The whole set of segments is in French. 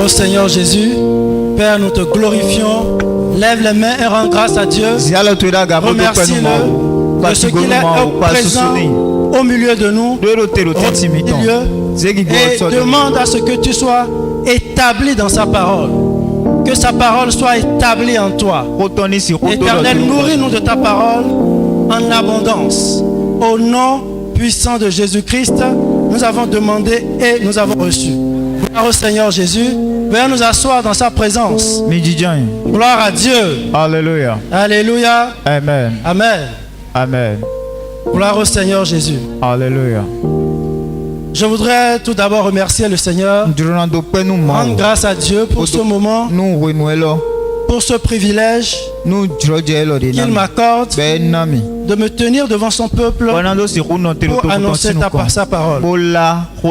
au Seigneur Jésus. Père, nous te glorifions. Lève les mains et rends grâce à Dieu. Remercie-le de ce qu'il est présent au milieu de nous. Et demande à ce que tu sois établi dans sa parole. Que sa parole soit établie en toi. Éternel, nourris-nous de ta parole en abondance. Au nom puissant de Jésus-Christ, nous avons demandé et nous avons reçu. Gloire au Seigneur Jésus. Veuillez nous asseoir dans sa présence. Gloire à Dieu. Alléluia. Alléluia. Amen. Amen. Amen. Gloire au Seigneur Jésus. Alléluia. Je voudrais tout d'abord remercier le Seigneur. Rendre grâce à Dieu pour ce moment, pour ce privilège qu'il m'accorde de me tenir devant son peuple pour annoncer sa parole.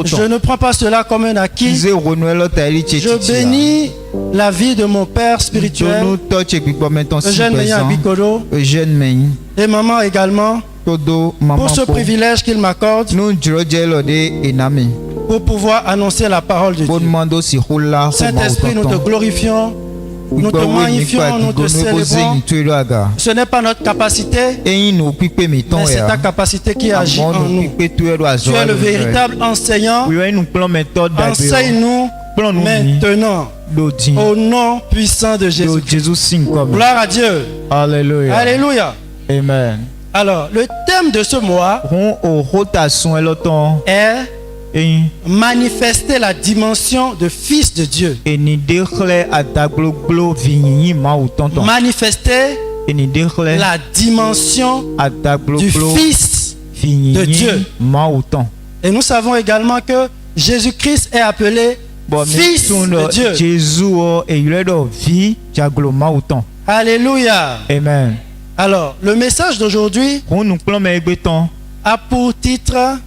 Je ne prends pas cela comme un acquis. Je bénis la vie de mon père spirituel, Eugène Meya Bikolo, et maman également, pour ce privilège qu'il m'accorde pour pouvoir annoncer la parole de Dieu. Saint-Esprit, nous te glorifions. Nous te magnifions, nous te célébrons. Ce n'est pas notre capacité, mais c'est ta capacité qui agit en nous. Tu es le véritable enseignant. Enseigne-nous maintenant. Au nom puissant de Jésus. Gloire à Dieu. Alléluia. Alléluia. Amen. Alors, le thème de ce mois est manifester la dimension de fils de Dieu. Manifester la dimension du fils de Dieu. Et nous savons également que Jésus-Christ est appelé fils de Dieu. Alléluia. Amen. Alors, le message d'aujourd'hui a pour titre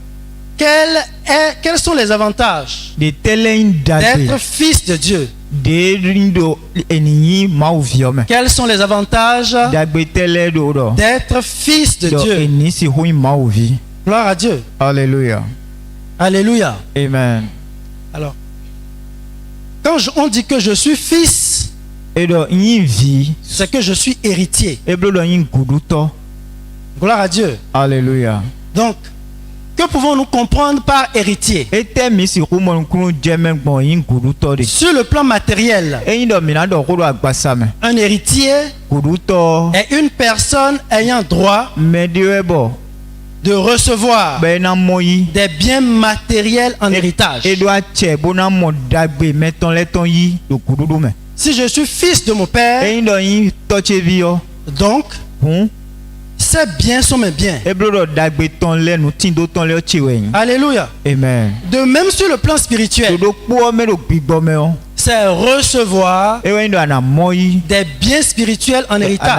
quels sont les avantages d'être fils de Dieu? Quels sont les avantages d'être fils de Dieu? Gloire à Dieu. Alléluia. Alléluia. Amen. Alors, quand on dit que je suis fils, c'est que je suis héritier. Gloire à Dieu. Alléluia. Donc, que pouvons-nous comprendre par héritier? Sur le plan matériel, un héritier est une personne ayant droit de recevoir des biens matériels en héritage. Si je suis fils de mon père, donc ces biens sont mes biens. Alléluia. Amen. De même sur le plan spirituel, c'est recevoir des biens spirituels en héritage.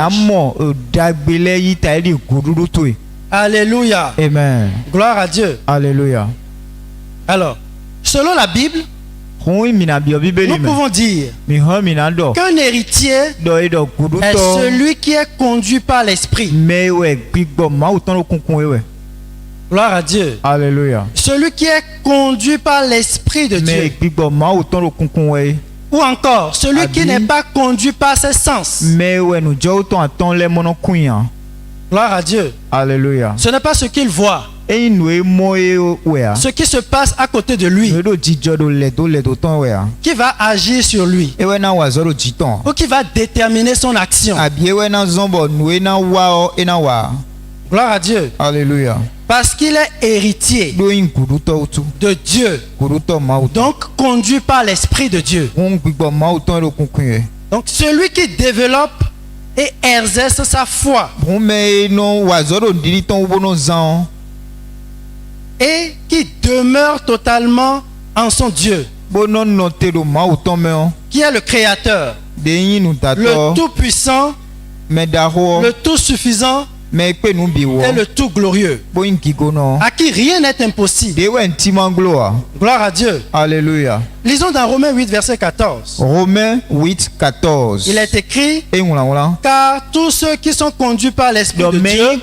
Alléluia. Amen. Gloire à Dieu. Alléluia. Alors, selon la Bible, nous pouvons dire qu'un héritier est celui qui est conduit par l'esprit. Gloire à Dieu. Alléluia. Celui qui est conduit par l'esprit de Dieu. Ou encore, celui qui n'est pas conduit par ses sens. Gloire à Dieu. Alléluia. Ce n'est pas ce qu'il voit. Ce qui se passe à côté de lui qui va agir sur lui ou qui va déterminer son action. Gloire à Dieu. Alléluia. Parce qu'il est héritier de Dieu, donc conduit par l'esprit de Dieu. Donc celui qui développe et exerce sa foi et qui demeure totalement en son Dieu, qui est le Créateur, le Tout-Puissant, le Tout-Suffisant et le Tout-Glorieux, à qui rien n'est impossible. Gloire à Dieu. Alléluia. Lisons dans Romains 8, verset 14. Romains 8, 14. Il est écrit: car tous ceux qui sont conduits par l'Esprit de Dieu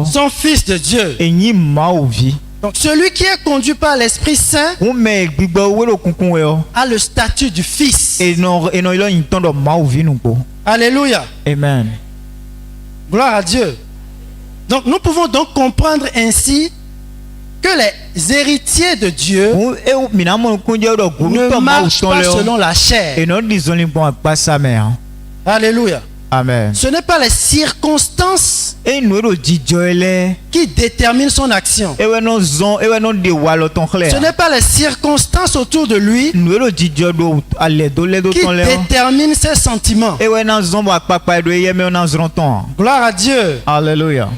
sont fils de Dieu. Donc celui qui est conduit par l'Esprit Saint a le statut du fils. Alléluia. Amen. Gloire à Dieu. Donc nous pouvons donc comprendre ainsi que les héritiers de Dieu ne marchent pas selon la chair. Alléluia. Amen. Ce n'est pas les circonstances qui déterminent son action. Ce n'est pas les circonstances autour de lui qui déterminent ses sentiments. Gloire à Dieu. Alléluia.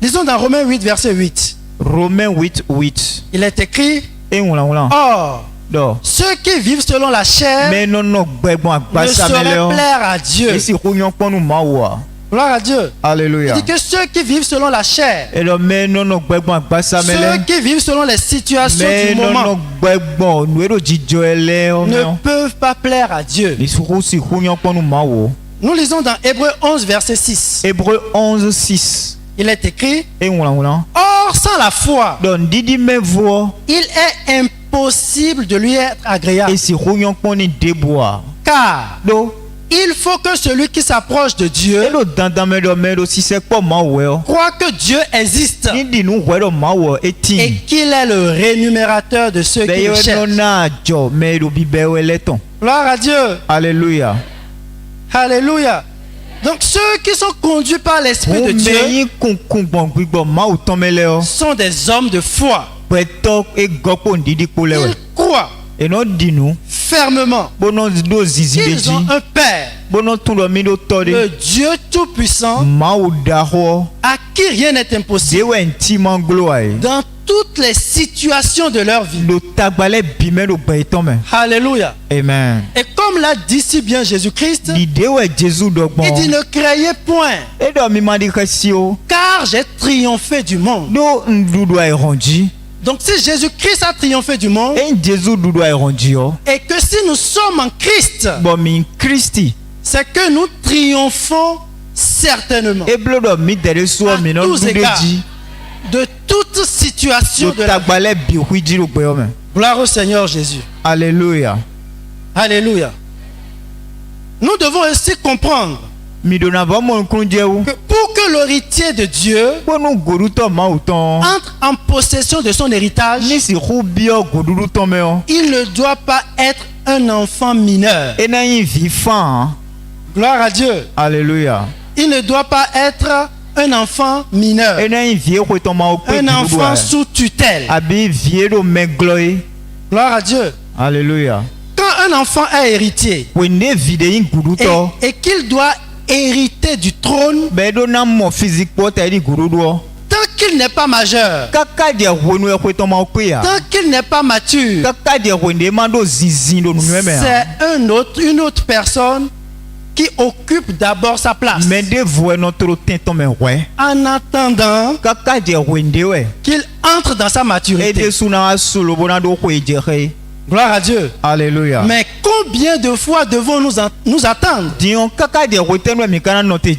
Lisons dans Romains 8, verset 8. Romains 8, 8. Il est écrit: Or, ceux qui vivent selon la chair ne sauraient plaire à Dieu. Gloire à Dieu. Alléluia. Il dit que ceux qui vivent selon la chair, ceux qui vivent selon les situations du moment, ne peuvent pas plaire à Dieu. Nous lisons dans Hébreux 11, verset 6. Hébreux 11, 6. Il est écrit: Or, sans la foi, il est impossible de lui être agréable. Car il faut que celui qui s'approche de Dieu croit que Dieu existe et qu'il est le rémunérateur de ceux qui le cherchent. Gloire à Dieu. Alléluia. Alléluia. Donc ceux qui sont conduits par l'Esprit de Dieu sont des hommes de foi. Ils croient fermement qu'ils ont un Père, le Dieu Tout-Puissant, à qui rien n'est impossible, dans toutes les situations de leur vie. Alléluia. Amen. Et comme l'a dit si bien Jésus-Christ, il dit: ne craignez point, car j'ai triomphé du monde. Donc si Jésus-Christ a triomphé du monde, et que si nous sommes en Christ, c'est que nous triomphons certainement à tous égards, de toute situation de la vie. Gloire au Seigneur Jésus. Alléluia. Alléluia. Nous devons aussi comprendre que pour que l'héritier de Dieu entre en possession de son héritage, il ne doit pas être un enfant mineur. Gloire à Dieu. Alléluia. Il ne doit pas être un enfant mineur, un enfant sous tutelle. Gloire à Dieu. Alléluia. Quand un enfant est héritier et qu'il doit hériter du trône, tant qu'il n'est pas majeur, tant qu'il n'est pas mature, c'est une autre personne qui occupe d'abord sa place, en attendant qu'il entre dans sa maturité. Gloire à Dieu. Alléluia. Mais combien de fois devons nous attendre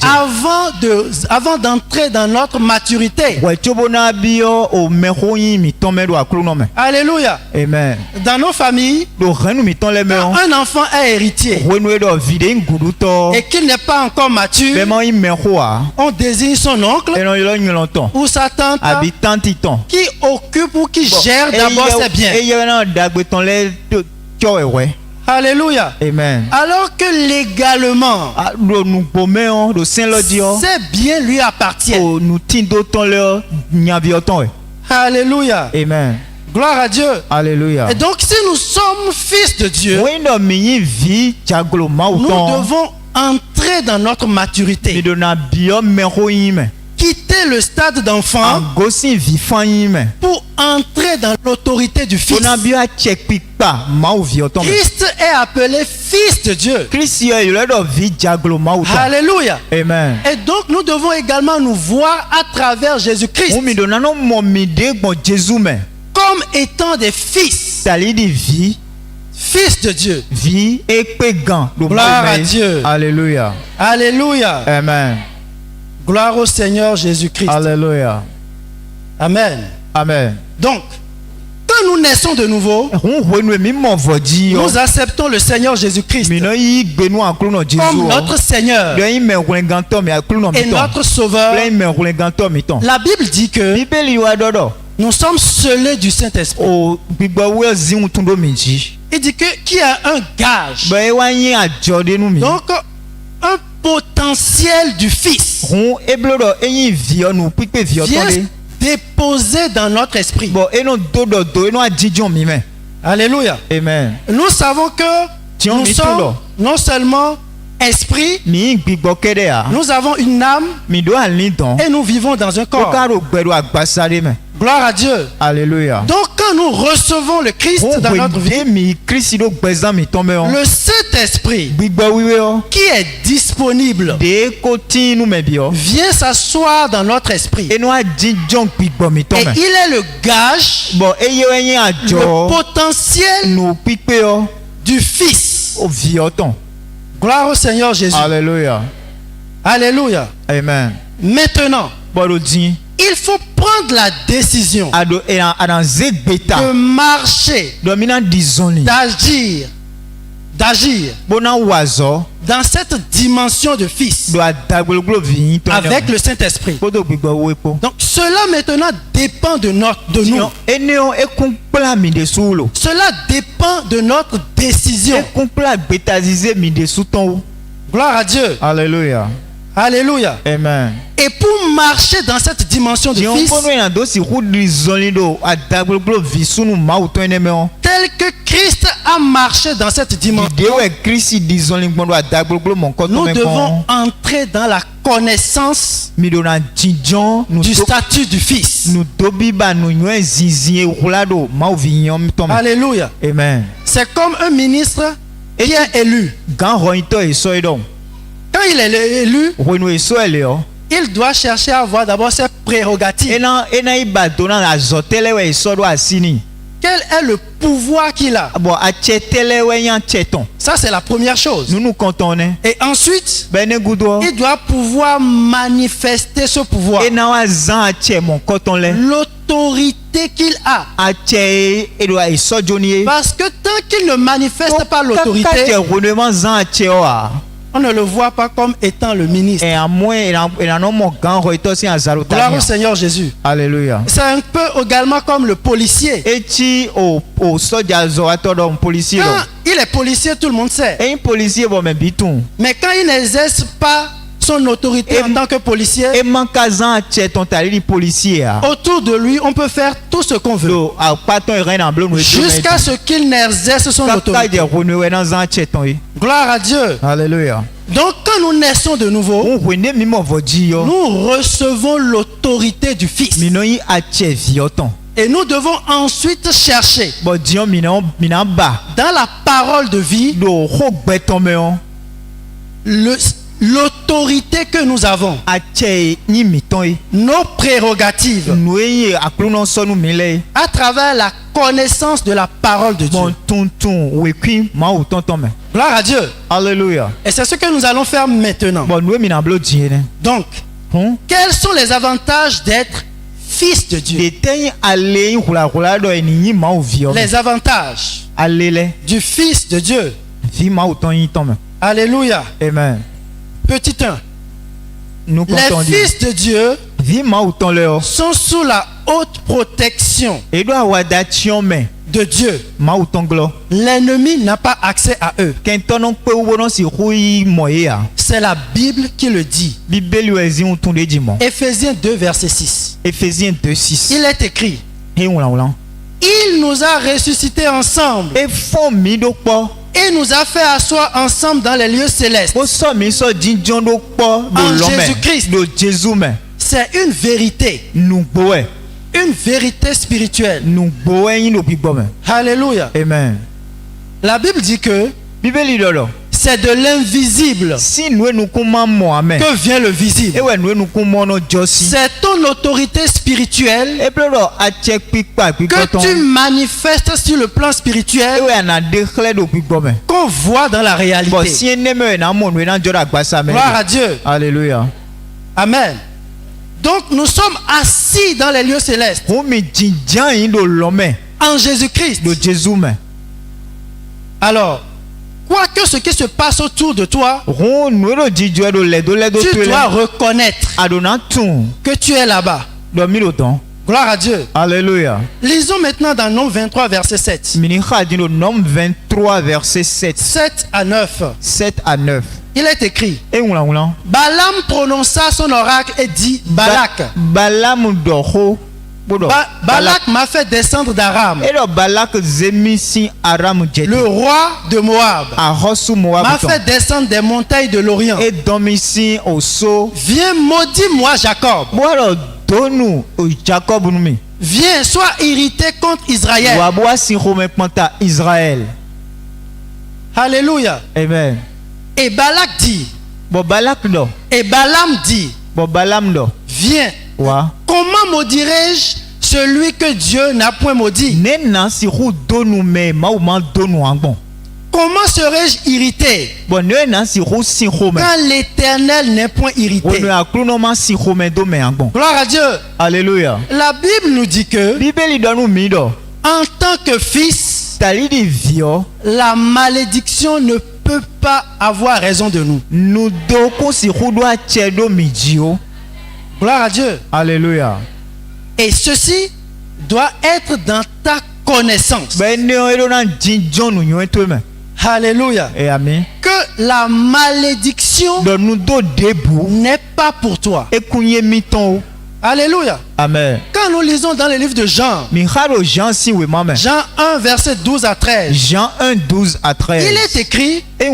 avant d'entrer dans notre maturité? Alléluia. Amen. Dans nos familles, quand un enfant est héritier et qu'il n'est pas encore mature, on désigne son oncle ou sa tante qui occupe ou qui gère d'abord ses biens. Alléluia. Amen. Alors que légalement, ces biens lui appartiennent. Alléluia. Amen. Gloire à Dieu. Alléluia. Et donc si nous sommes fils de Dieu, nous devons entrer dans notre maturité, quitter le stade d'enfant pour entrer dans l'autorité du Fils. Christ est appelé Fils de Dieu. Alléluia. Amen. Et donc nous devons également nous voir à travers Jésus-Christ comme étant des fils. Fils de Dieu. Gloire à Dieu. Alléluia. Alléluia. Amen. Gloire au Seigneur Jésus-Christ. Alléluia. Amen. Amen. Donc, quand nous naissons de nouveau, nous acceptons le Seigneur Jésus-Christ comme notre Seigneur et notre Sauveur. La Bible dit que nous sommes scellés du Saint-Esprit. Il dit que qu'il y a un gage, donc un potentiel du Fils vient déposé dans notre esprit. Alléluia. Amen. Nous savons que nous sommes non seulement esprit, nous avons une âme et nous vivons dans un corps. Gloire à Dieu. Alléluia. Donc quand nous recevons le Christ dans notre vie, le Saint-Esprit qui est disponible vient s'asseoir dans notre esprit. Et il est le gage, le potentiel du Fils. Gloire au Seigneur Jésus. Alléluia. Alléluia. Amen. Maintenant, il faut prendre la décision de marcher, d'agir dans cette dimension de Fils avec le Saint-Esprit. Donc cela maintenant dépend de nous. Cela dépend de notre décision. Gloire à Dieu. Alléluia. Alléluia. Amen. Et pour marcher dans cette dimension de Fils, tel que Christ a marché dans cette dimension, nous devons entrer dans la connaissance du statut du Fils. Alléluia. Amen. C'est comme un ministre qui est élu. Quand il est élu, il doit chercher à avoir d'abord ses prérogatives. Quel est le pouvoir qu'il a? Ça, c'est la première chose. Et ensuite, il doit pouvoir manifester ce pouvoir. L'autorité qu'il a. Parce que tant qu'il ne manifeste pas l'autorité, on ne le voit pas comme étant le ministre. Gloire au Seigneur Jésus. Alléluia. C'est un peu également comme le policier. Quand il est policier, tout le monde sait. Mais quand il n'exerce pas son autorité en tant que policier, autour de lui, on peut faire tout ce qu'on veut jusqu'à ce qu'il n'exerce son autorité. Gloire à Dieu. Alléluia. Donc quand nous naissons de nouveau, nous recevons l'autorité du Fils. Et nous devons ensuite chercher dans la parole de vie l'autorité que nous avons, nos prérogatives, à travers la connaissance de la parole de Dieu. Gloire à Dieu. Alléluia. Et c'est ce que nous allons faire maintenant. Donc, quels sont les avantages d'être fils de Dieu? Les avantages du Fils de Dieu. Alléluia. Amen. Petit 1. Les fils de Dieu sont sous la haute protection de Dieu. L'ennemi n'a pas accès à eux. C'est la Bible qui le dit. Éphésiens 2 verset 6. Il est écrit: il nous a ressuscités ensemble et nous a fait asseoir ensemble dans les lieux célestes en Jésus-Christ. C'est une vérité. Une vérité spirituelle. Alléluia. Amen. La Bible dit que c'est de l'invisible que vient le visible. C'est ton autorité spirituelle que tu manifestes sur le plan spirituel qu'on voit dans la réalité. Gloire à Dieu. Alléluia. Amen. Donc nous sommes assis dans les lieux célestes en Jésus-Christ. Alors, quoi que ce qui se passe autour de toi, tu dois reconnaître que tu es là-bas. Gloire à Dieu. Alléluia. Lisons maintenant dans Nombre 23, verset 7. Nombre 23, verset 7. 7 à 9. 7 à 9. Il est écrit. Balaam prononça son oracle et dit, Balak. Balak m'a fait descendre d'Aram. Le roi de Moab m'a fait descendre des montagnes de l'Orient. Viens, maudis-moi Jacob. Viens, sois irrité contre Israël. Alléluia. Amen. Et Balak dit. Et Balaam dit. Viens. Comment maudirai-je celui que Dieu n'a point maudit? Comment serais-je irrité quand l'Éternel n'est point irrité? Gloire à Dieu. Alléluia. La Bible nous dit que en tant que fils, la malédiction ne peut pas avoir raison de nous. Gloire à Dieu. Alléluia. Et ceci doit être dans ta connaissance. Alléluia. Et amen. Que la malédiction n'est pas pour toi. Alléluia. Amen. Quand nous lisons dans le livre de Jean, Jean 1, verset 12 à 13. Jean 1, 12 à 13. Il est écrit que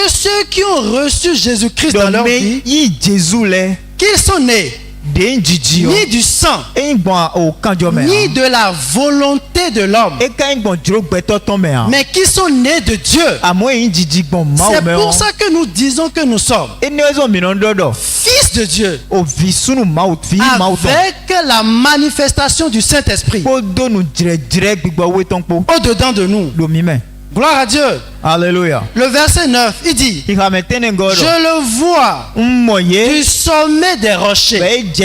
ceux qui ont reçu Jésus-Christ dans leur vie, qu'ils sont nés ni du sang, ni de la volonté de l'homme, mais qui sont nés de Dieu. C'est pour ça que nous disons que nous sommes fils de Dieu, avec la manifestation du Saint-Esprit au-dedans de nous. Gloire à Dieu. Alléluia. Le verset 9, il dit, je le vois du sommet des rochers. Je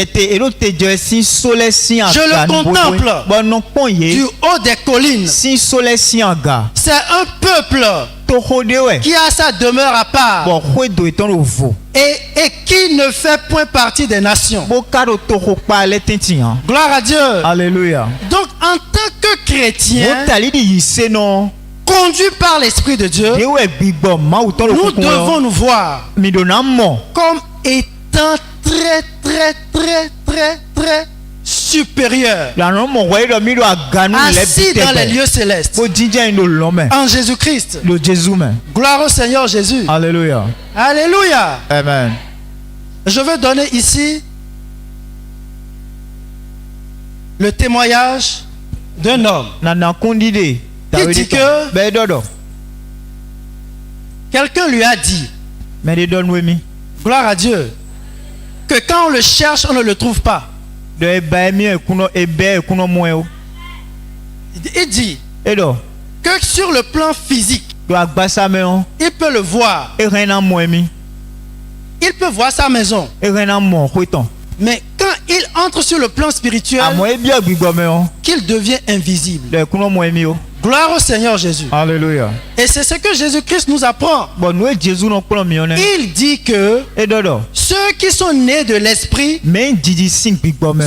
le contemple du haut des collines. C'est un peuple qui a sa demeure à part et qui ne fait point partie des nations. Gloire à Dieu. Alléluia. Donc en tant que chrétien, conduit par l'Esprit de Dieu, nous devons nous voir comme étant très supérieurs, assis dans les lieux célestes en Jésus-Christ. Gloire au Seigneur Jésus. Alléluia. Alléluia. Amen. Je veux donner ici le témoignage d'un homme. Il dit que quelqu'un lui a dit, gloire à Dieu, que quand on le cherche, on ne le trouve pas. Il dit que sur le plan physique, il peut le voir. Il peut voir sa maison. Mais quand il entre sur le plan spirituel, qu'il devient invisible. Gloire au Seigneur Jésus. Alléluia. Et c'est ce que Jésus-Christ nous apprend. Il dit que ceux qui sont nés de l'esprit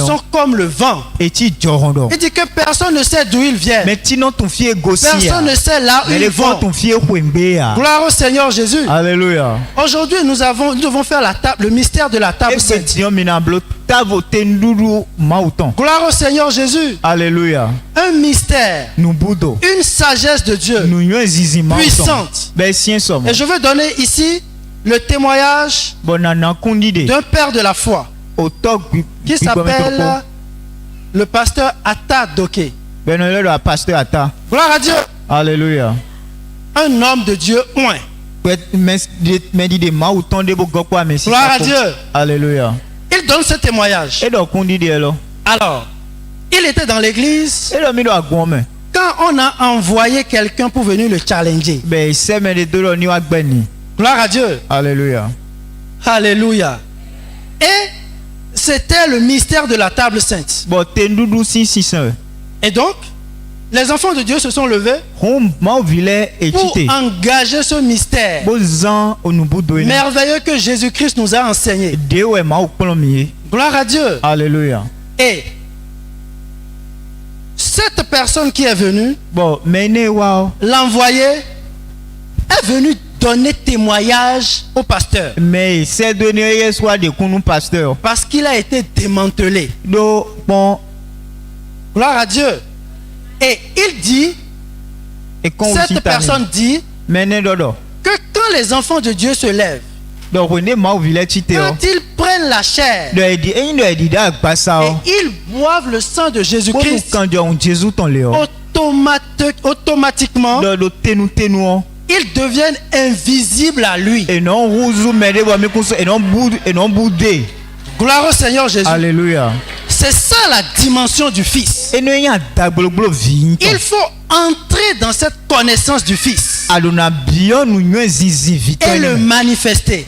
sont comme le vent. Il dit que personne ne sait d'où ils viennent. Personne ne sait là où ils vont. Gloire au Seigneur Jésus. Alléluia. Aujourd'hui, nous devons faire le mystère de la table sainte. Gloire au Seigneur Jésus. Alléluia. Un mystère. Une sagesse de Dieu puissante. Et je veux donner ici le témoignage d'un père de la foi qui s'appelle le pasteur Atta Doké. Gloire à Dieu. Alléluia. Un homme de Dieu oint. Gloire à Dieu. Alléluia. Il donne ce témoignage. Alors, il était dans l'église quand on a envoyé quelqu'un pour venir le challenger. Gloire à Dieu. Alléluia. Alléluia. Et c'était le mystère de la table sainte. Et donc, les enfants de Dieu se sont levés pour engager ce mystère merveilleux que Jésus-Christ nous a enseigné. Gloire à Dieu. Alléluia. Et cette personne qui est venue, l'envoyé, est venu donner témoignage au pasteur. Mais c'est donné soit de nous pasteur. Parce qu'il a été démantelé. Bon. Gloire à Dieu. Et il dit, cette personne dit que quand les enfants de Dieu se lèvent, quand ils prennent la chair et ils boivent le sang de Jésus-Christ, automatiquement, ils deviennent invisibles à lui. Gloire au Seigneur Jésus. Alléluia. C'est ça la dimension du Fils. Il faut entrer dans cette connaissance du Fils et le manifester.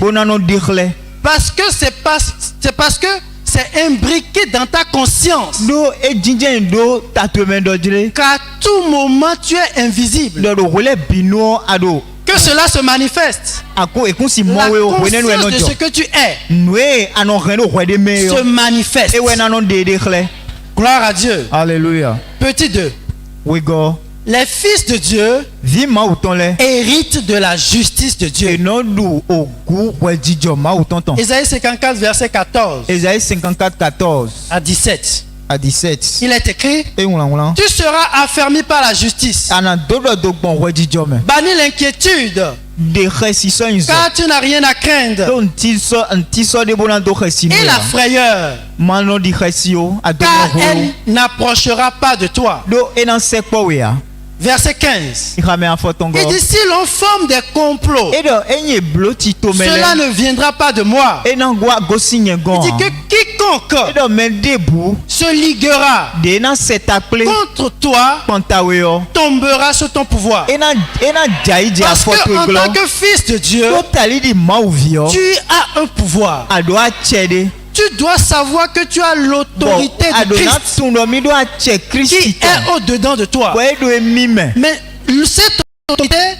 Parce que c'est parce que c'est imbriqué dans ta conscience qu'à tout moment tu es invisible. Que cela se manifeste. La conscience de ce que tu es se manifeste. Gloire à Dieu. Alléluia. Petit 2. Les fils de Dieu héritent de la justice de Dieu. Ésaïe 54, verset 14 à 17. Il est écrit: tu seras affermi par la justice. Bannis l'inquiétude, car tu n'as rien à craindre. Et la frayeur, car elle n'approchera pas de toi. Verset 15. Il dit: si l'on forme des complots, cela ne viendra pas de moi. Il dit que quiconque se liguera contre toi tombera sous ton pouvoir. Parce que en tant que fils de Dieu, tu as un pouvoir. Tu dois savoir que tu as l'autorité de Christ qui est au-dedans de toi. Mais cette autorité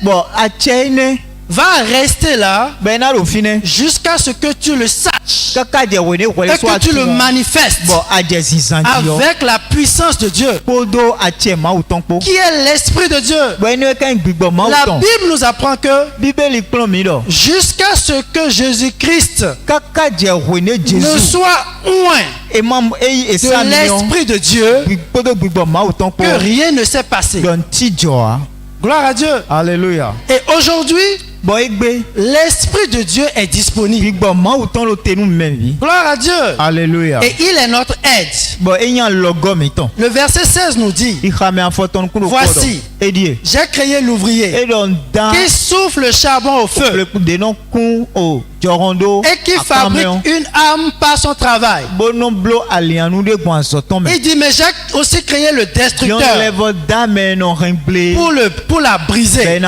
va rester là jusqu'à ce que tu le saches et que tu le manifestes avec la puissance de Dieu qui est l'Esprit de Dieu. La Bible nous apprend que jusqu'à ce que Jésus-Christ ne soit oint de l'Esprit de Dieu, que rien ne s'est passé. Gloire à Dieu. Alléluia. Et aujourd'hui, l'Esprit de Dieu est disponible. Gloire à Dieu. Alléluia. Et il est notre aide. Le verset 16 nous dit: voici, j'ai créé l'ouvrier qui souffle le charbon au feu et qui fabrique une arme par son travail. Il dit: mais j'ai aussi créé le destructeur pour la briser.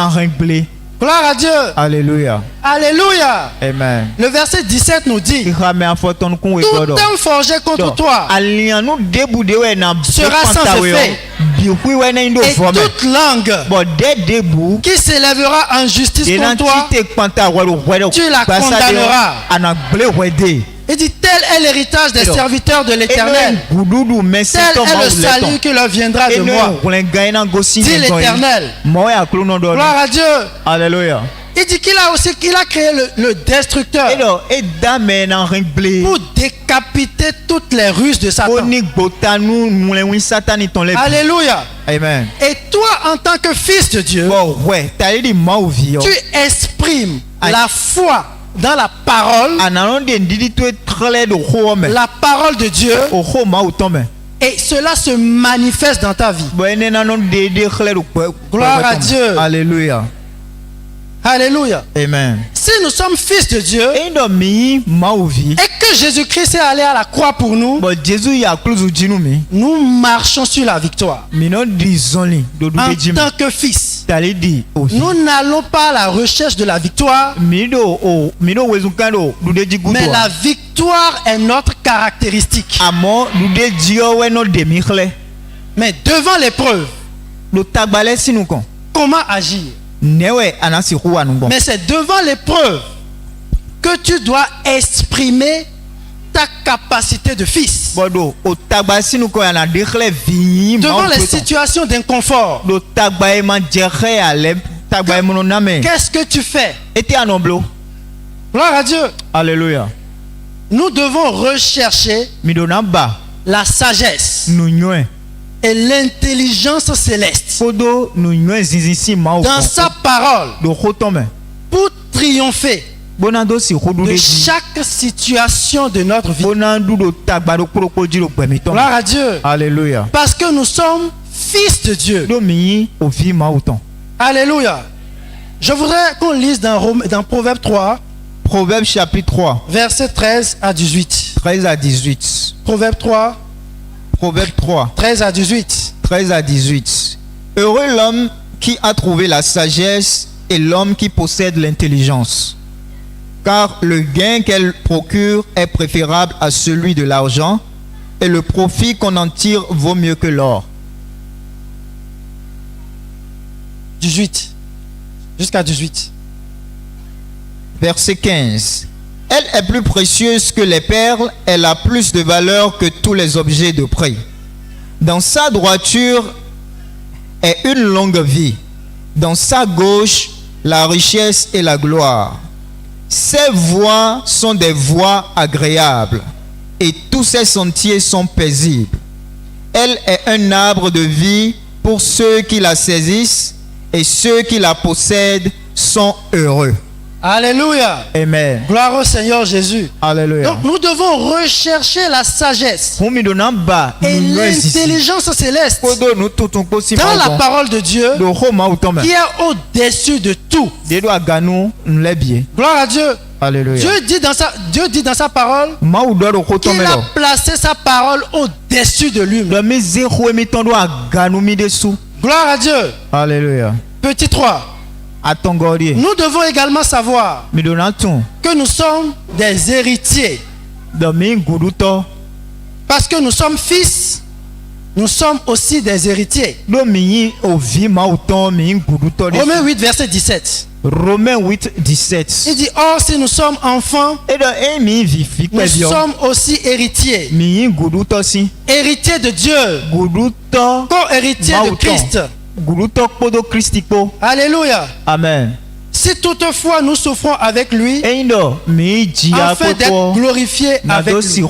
Gloire à Dieu. Alléluia. Alléluia. Amen. Le verset 17 nous dit: tout homme forgé contre toi sera sans effet. Et toute langue qui s'élèvera en justice contre toi, tu la condamneras. Il dit: tel est l'héritage des serviteurs de l'Éternel. Tel est le salut qui leur viendra de moi, dit l'Éternel. Gloire à Dieu. Alléluia. Il dit qu'il a créé le destructeur pour décapiter toutes les ruses de Satan. Alléluia. Amen. Et toi, en tant que fils de Dieu, tu exprimes la foi dans la parole, la parole de Dieu, et cela se manifeste dans ta vie. Gloire à Dieu. Alléluia. Alléluia. Amen. Si nous sommes fils de Dieu et que Jésus-Christ est allé à la croix pour nous, nous marchons sur la victoire en tant que fils. Nous n'allons pas à la recherche de la victoire, mais la victoire est notre caractéristique. Mais devant l'épreuve, comment agir? Mais c'est devant l'épreuve que tu dois exprimer ta capacité de fils. Devant les situations d'inconfort, qu'est-ce que tu fais? Gloire à Dieu. Alléluia. Nous devons rechercher la sagesse et l'intelligence céleste dans sa parole pour triompher de chaque situation de notre vie. Gloire à Dieu. Alléluia. Parce que nous sommes fils de Dieu. Alléluia. Je voudrais qu'on lise dans Proverbe 3. Proverbe chapitre 3. Versets 13 à 18. 13 à 18. Proverbe 3. Proverbe 3. 13 à 18. 13 à 18. Heureux l'homme qui a trouvé la sagesse et l'homme qui possède l'intelligence. Car le gain qu'elle procure est préférable à celui de l'argent, et le profit qu'on en tire vaut mieux que l'or. 18. Jusqu'à 18. Verset 15. Elle est plus précieuse que les perles, elle a plus de valeur que tous les objets de prix. Dans sa droiture est une longue vie. Dans sa gauche, la richesse et la gloire. Ses voies sont des voies agréables et tous ses sentiers sont paisibles. Elle est un arbre de vie pour ceux qui la saisissent et ceux qui la possèdent sont heureux. Alléluia. Amen. Gloire au Seigneur Jésus. Alléluia. Donc nous devons rechercher la sagesse et l'intelligence céleste dans la parole de Dieu qui est au-dessus de tout. Gloire à Dieu. Alléluia. Dieu dit dans sa parole qu'il a placé sa parole au-dessus de lui. Gloire à Dieu. Alléluia. Petit 3. Nous devons également savoir que nous sommes des héritiers. Parce que nous sommes fils, nous sommes aussi des héritiers. Romains 8, verset 17. Romains 8, 17. Il dit, or si nous sommes enfants, nous sommes aussi héritiers. Héritiers de Dieu. Co-héritiers de Christ. Alléluia. Amen. Si toutefois nous souffrons avec lui, afin d'être glorifiés avec lui.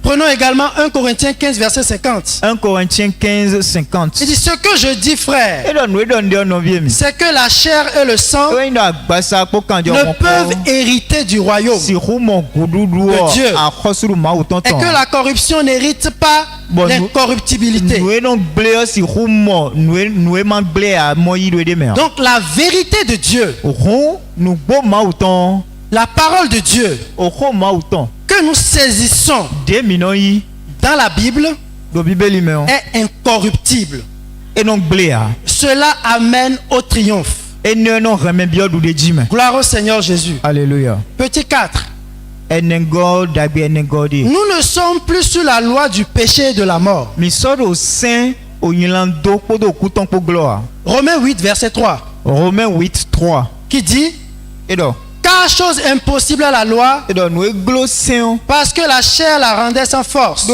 Prenons également 1 Corinthiens 15, verset 50. 1 Corinthiens 15, 50. Il dit, ce que je dis, frère, c'est que la chair et le sang ne peuvent hériter du royaume de Dieu. Et que la corruption n'hérite pas l'incorruptibilité. Donc la vérité de Dieu, la parole de Dieu que nous saisissons dans la Bible est incorruptible. Cela amène au triomphe. Gloire au Seigneur Jésus. Alléluia. Petit 4. Nous ne sommes plus sous la loi du péché et de la mort. Romains 8, verset 3. Romains 8, 3. Qui dit, car chose impossible à la loi, parce que la chair la rendait sans force.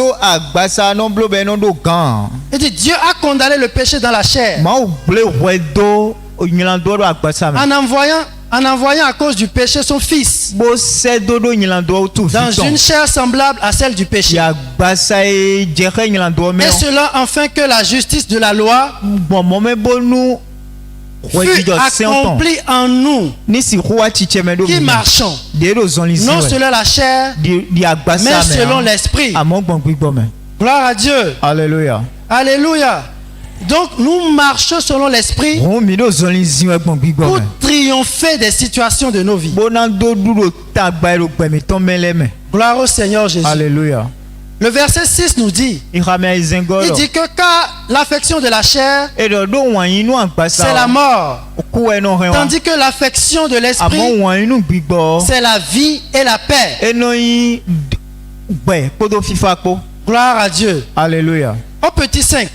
Il dit, Dieu a condamné le péché dans la chair en envoyant à cause du péché son fils dans une chair semblable à celle du péché. Et cela afin que la justice de la loi fut accompli en nous qui marchons non selon la chair mais selon l'esprit. Gloire à Dieu. Alléluia. Alléluia. Donc nous marchons selon l'esprit pour triompher des situations de nos vies. Gloire au Seigneur Jésus. Alléluia. Le verset 6 nous dit, il dit que car l'affection de la chair, c'est la mort, tandis que l'affection de l'esprit, c'est la vie et la paix. Gloire à Dieu. Alléluia. Au petit 5,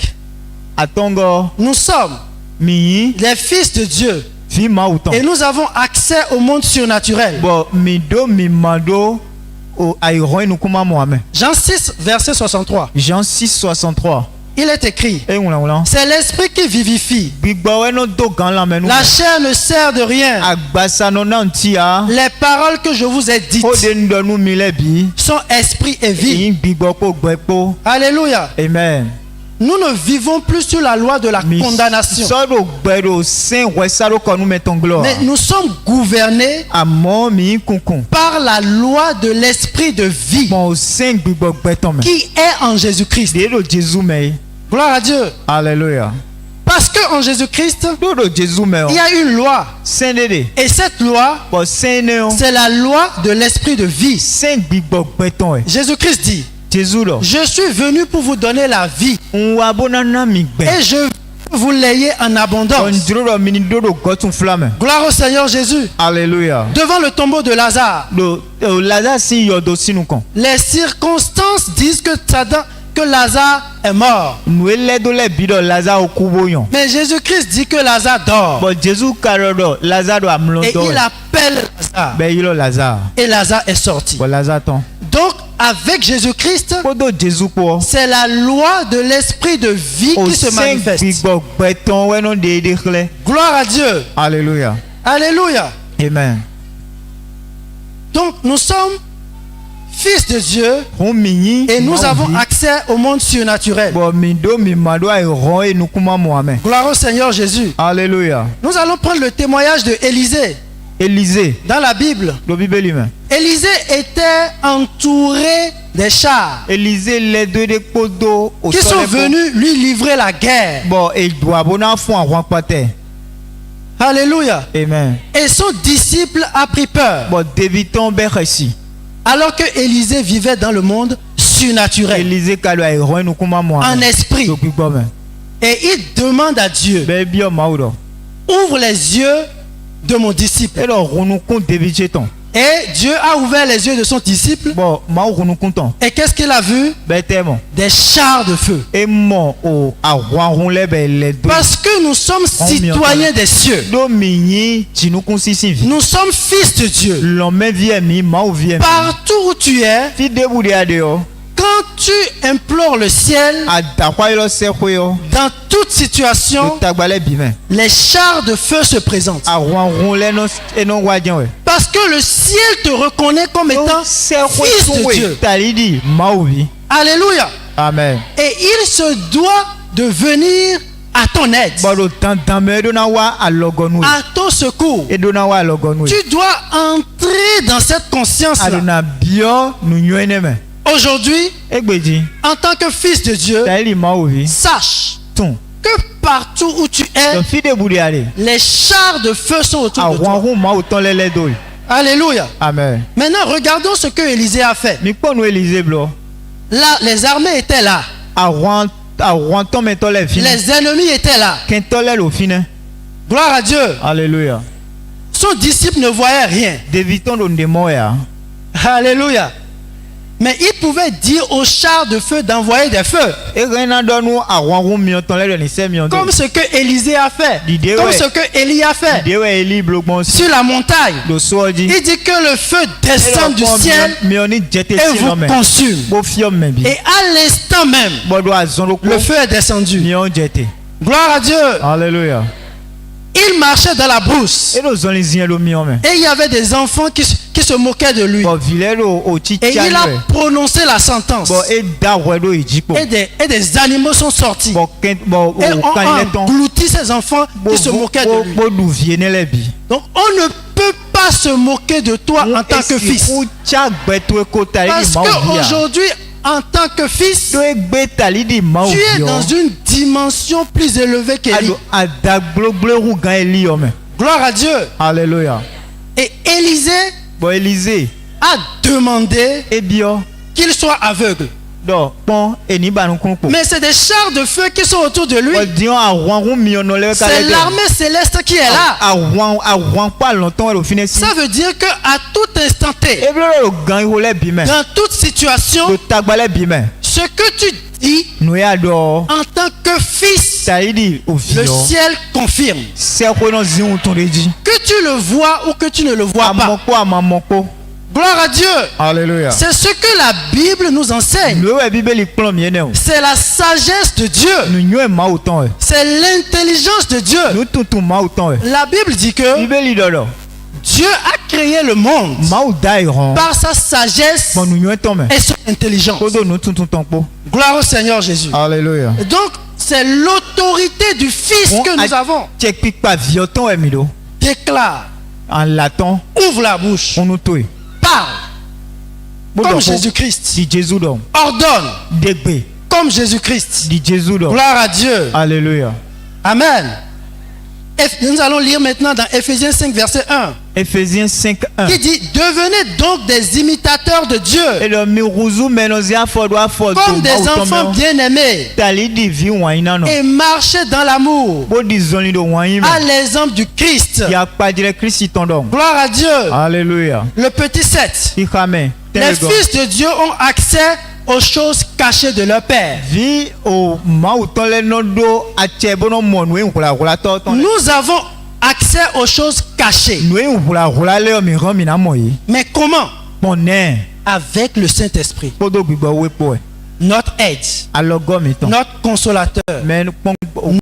nous sommes les fils de Dieu et nous avons accès au monde surnaturel. Jean 6, verset 63. Jean 6, 63. Il est écrit, c'est l'esprit qui vivifie. La chair ne sert de rien. Les paroles que je vous ai dites sont esprit et vie. Alléluia. Amen. Nous ne vivons plus sur la loi de la condamnation. Mais nous sommes gouvernés par la loi de l'esprit de vie qui est en Jésus-Christ. Gloire à Dieu. Alléluia. Parce qu'en Jésus-Christ, il y a une loi. Et cette loi, c'est la loi de l'esprit de vie. Jésus-Christ dit, je suis venu pour vous donner la vie. Et je veux que vous l'ayez en abondance. Gloire au Seigneur Jésus. Alléluia. Devant le tombeau de Lazare, les circonstances disent que Lazare est mort. Mais Jésus-Christ dit que Lazare dort. Et il appelle Lazare. Et Lazare est sorti. Donc, avec Jésus-Christ, c'est la loi de l'esprit de vie qui se manifeste. Gloire à Dieu. Alléluia. Alléluia. Amen. Donc, nous sommes fils de Dieu et nous avons accès au monde surnaturel. Gloire au Seigneur Jésus. Alléluia. Nous allons prendre le témoignage de Élisée dans la Bible. Élisée était entouré des chars qui sont venus lui livrer la guerre. Alléluia. Amen. Et son disciple a pris peur. Alors que Élisée vivait dans le monde surnaturel, en esprit. Et il demande à Dieu, ouvre les yeux de mon disciple. Et Dieu a ouvert les yeux de son disciple. Et qu'est-ce qu'il a vu? Des chars de feu. Parce que nous sommes citoyens des cieux. Nous sommes fils de Dieu. Partout où tu es, quand tu implores le ciel, dans toute situation, les chars de feu se présentent. Parce que le ciel te reconnaît comme étant fils de Dieu. Alléluia. Amen. Et il se doit de venir à ton aide, à ton secours. Tu dois entrer dans cette conscience-là. Aujourd'hui, en tant que fils de Dieu, sache que partout où tu es, les chars de feu sont autour de toi. Alléluia. Amen. Maintenant, regardons ce que Élisée a fait. Là, les armées étaient là. Les ennemis étaient là. Gloire à Dieu. Alléluia. Son disciple ne voyait rien. Alléluia. Mais il pouvait dire aux chars de feu d'envoyer des feux. Comme ce que Élisée a fait. Comme ce que Élie a fait. Sur la montagne. Il dit que le feu descend du ciel et vous consume. Et à l'instant même, le feu est descendu. Gloire à Dieu. Alléluia. Il marchait dans la brousse. Et il y avait des enfants qui se moquaient de lui. Et il a prononcé la sentence. Et des animaux sont sortis. Et ont englouti ces enfants qui se moquaient de lui. Donc on ne peut pas se moquer de toi en tant que fils. Parce qu'aujourd'hui, en tant que fils, tu es dans une dimension plus élevée qu'Élie. Gloire à Dieu. Alléluia. Et Élisée a demandé qu'il soit aveugle. Mais c'est des chars de feu qui sont autour de lui. C'est l'armée céleste qui est là. Ça veut dire qu'à tout instant T, dans toute situation, ce que tu dis en tant que fils, le ciel confirme. Que tu le vois ou que tu ne le vois pas. Gloire à Dieu. Alléluia. C'est ce que la Bible nous enseigne. C'est la sagesse de Dieu. C'est l'intelligence de Dieu. La Bible dit que Dieu a créé le monde par sa sagesse et son intelligence. Gloire au Seigneur Jésus. Alléluia. Et donc, c'est l'autorité du Fils que nous avons. Déclare. En latin. Ouvre la bouche. Parle. Comme Jésus-Christ. Ordonne. Comme Jésus-Christ. Gloire à Dieu. Alléluia. Amen. Nous allons lire maintenant dans Ephésiens 5, verset 1. Ephésiens 5, 1. Qui dit: devenez donc des imitateurs de Dieu. Comme des enfants bien-aimés. Et marchez dans l'amour. À l'exemple du Christ. Gloire à Dieu. Alléluia. Le petit 7. Les fils de Dieu ont accès aux choses cachées de leur Père. Nous avons accès aux choses cachées. Mais comment? Avec le Saint-Esprit. Notre aide. Notre consolateur.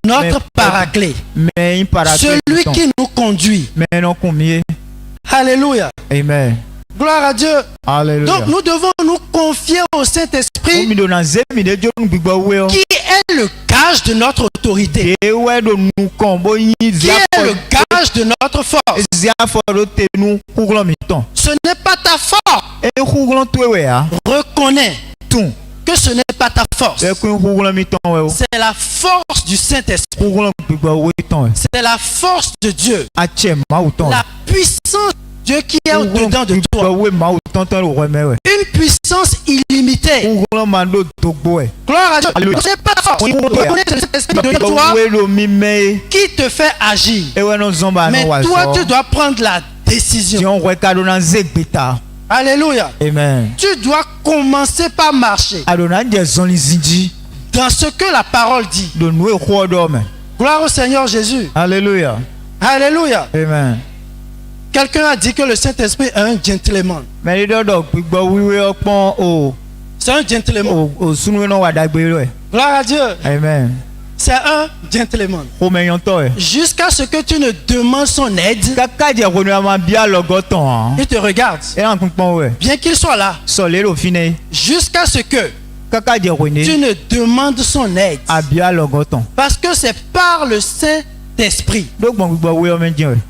Notre paraclet. Celui qui nous conduit. Alléluia. Amen. Gloire à Dieu. Alléluia. Donc nous devons nous confier au Saint-Esprit qui est le gage de notre autorité, qui est le gage de notre force. Ce n'est pas ta force. Reconnais que ce n'est pas ta force. C'est la force du Saint-Esprit. C'est la force de Dieu. La puissance de Dieu qui est au-dedans de toi. Une puissance illimitée. Gloire à Dieu. Ce n'est pas ta force. Reconnais que c'est le Saint-Esprit de toi qui te fait agir. Mais toi, tu dois prendre la décision. Alléluia. Amen. Tu dois commencer par marcher dans ce que la parole dit. Gloire au Seigneur Jésus. Alléluia. Alléluia. Amen. Quelqu'un a dit que le Saint-Esprit est un gentleman. C'est un gentleman. Gloire à Dieu. Amen. C'est un gentleman. Jusqu'à ce que tu ne demandes son aide, il te regarde. Bien qu'il soit là. Jusqu'à ce que tu ne demandes son aide. Parce que c'est par le Saint-Esprit.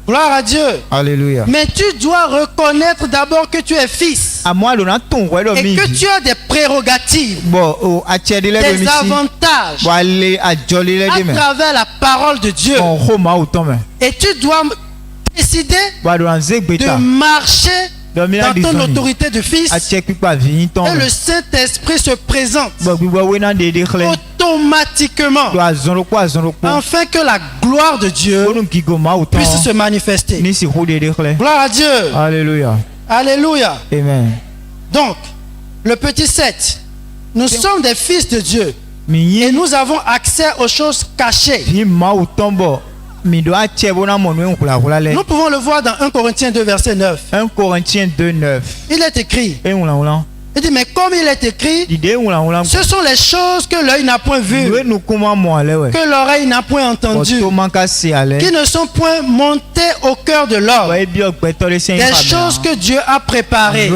Gloire à Dieu. Alléluia. Mais tu dois reconnaître d'abord que tu es fils. Et que tu as des prérogatives, des avantages à travers la parole de Dieu. Et tu dois décider de marcher dans ton autorité de fils. Et le Saint-Esprit se présente automatiquement afin que la gloire de Dieu puisse se manifester. Gloire à Dieu. Alléluia. Alléluia. Amen. Donc, le petit 7, nous sommes des fils de Dieu et nous avons accès aux choses cachées. Nous pouvons le voir dans 1 Corinthiens 2, verset 9. 1 Corinthiens 2, 9. Il est écrit. Il dit, mais comme il est écrit, ce sont les choses que l'œil n'a point vues, que l'oreille n'a point entendues, qui ne sont point montées au cœur de l'homme. Des choses que Dieu a préparées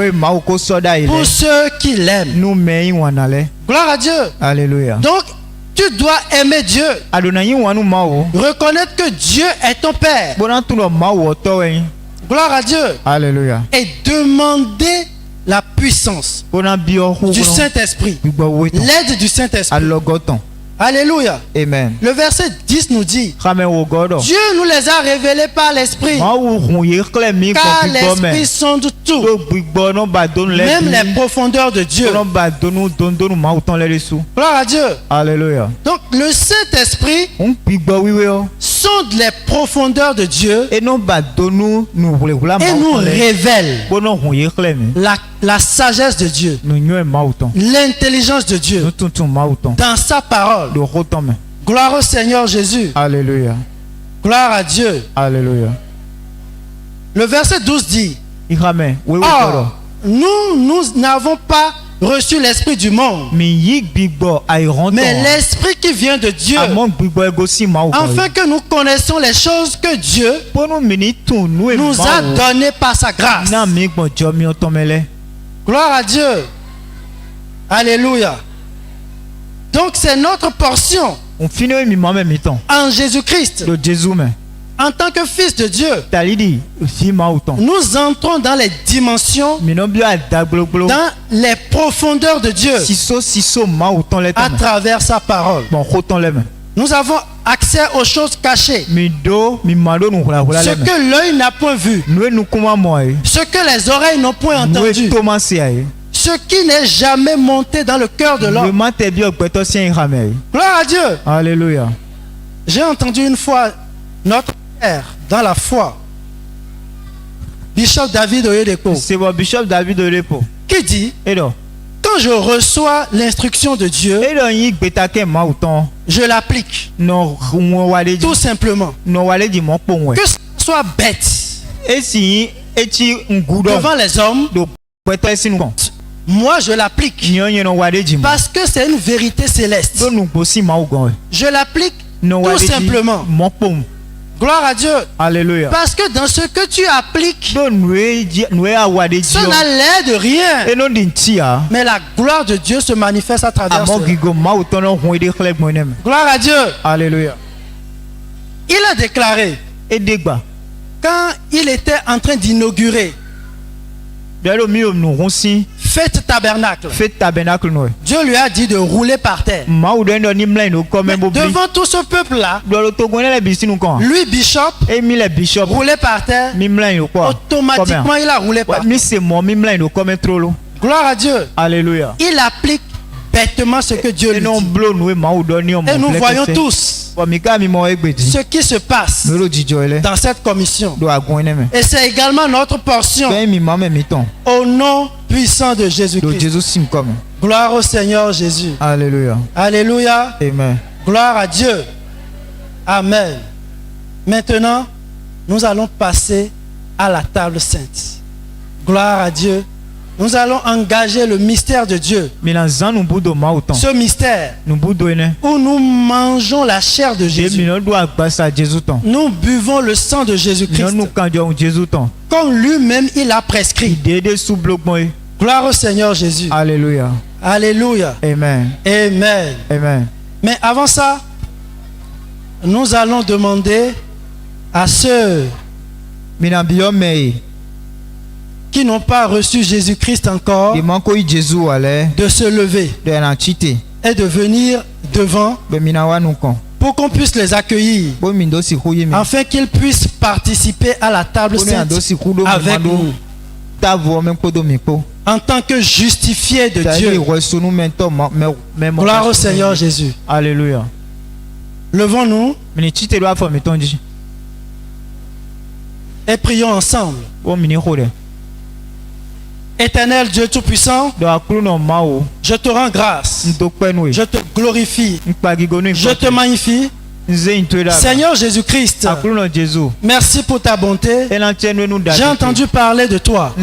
pour ceux qui l'aiment. Gloire à Dieu. Alléluia. Donc, tu dois aimer Dieu. Reconnaître que Dieu est ton Père. Gloire à Dieu. Alléluia. Et demander la puissance du Saint-Esprit, l'aide du Saint-Esprit. Alléluia. Amen. Le verset 10 nous dit, Dieu nous les a révélés par l'Esprit, car l'Esprit sonde tout, même les profondeurs de Dieu. Gloire à Dieu. Alléluia. Donc le Saint-Esprit sonde les profondeurs de Dieu et nous révèle la sagesse de Dieu, l'intelligence de Dieu dans sa parole. Gloire au Seigneur Jésus. Alléluia. Gloire à Dieu. Alléluia. Le verset 12 dit, Or, nous n'avons pas reçu l'esprit du monde, mais l'esprit qui vient de Dieu, afin que nous connaissions les choses que Dieu nous a données par sa grâce. Gloire à Dieu. Alléluia. Donc c'est notre portion en Jésus-Christ. En tant que fils de Dieu, nous entrons dans les dimensions, dans les profondeurs de Dieu à travers sa parole. Nous avons accès aux choses cachées, ce que l'œil n'a point vu, ce que les oreilles n'ont point entendu, ce qui n'est jamais monté dans le cœur de l'homme. Gloire à Dieu. Alléluia. J'ai entendu une fois notre père dans la foi, Bishop David Oyedepo, qui dit, quand je reçois l'instruction de Dieu, je l'applique. Tout simplement. Que ce soit bête devant les hommes, moi je l'applique parce que c'est une vérité céleste. Je l'applique tout simplement. Gloire à Dieu. Alléluia. Parce que dans ce que tu appliques, ça n'a l'air de rien, mais la gloire de Dieu se manifeste à travers cela. Gloire à Dieu. Alléluia. Il a déclaré, quand il était en train d'inaugurer Fête Tabernacle, Dieu lui a dit de rouler par terre. Devant tout ce peuple-là, lui, Bishop, roulait par terre. Automatiquement, il a roulé par terre. Gloire à Dieu. Alléluia. Il applique bêtement ce que Dieu lui dit. Et nous voyons tous ce qui se passe dans cette commission. Et c'est également notre portion au nom puissant de Jésus-Christ. Gloire au Seigneur Jésus. Alléluia. Alléluia. Amen. Gloire à Dieu. Amen. Maintenant, nous allons passer à la table sainte. Gloire à Dieu. Nous allons engager le mystère de Dieu. Ce mystère où nous mangeons la chair de Jésus. Nous buvons le sang de Jésus-Christ. Comme lui-même il a prescrit. Gloire au Seigneur Jésus. Alléluia. Alléluia. Amen. Amen. Amen. Mais avant ça, nous allons demander à ceux qui n'ont pas reçu Jésus-Christ encore de se lever et de venir devant pour qu'on puisse les accueillir afin qu'ils puissent participer à la table sainte avec nous en tant que justifiés de Dieu. Gloire au Seigneur Jésus. Alléluia. Levons-nous et prions ensemble. Éternel Dieu Tout-Puissant, je te rends grâce, je te glorifie, je te magnifie. Seigneur Jésus-Christ, merci pour ta bonté. J'ai entendu parler de toi.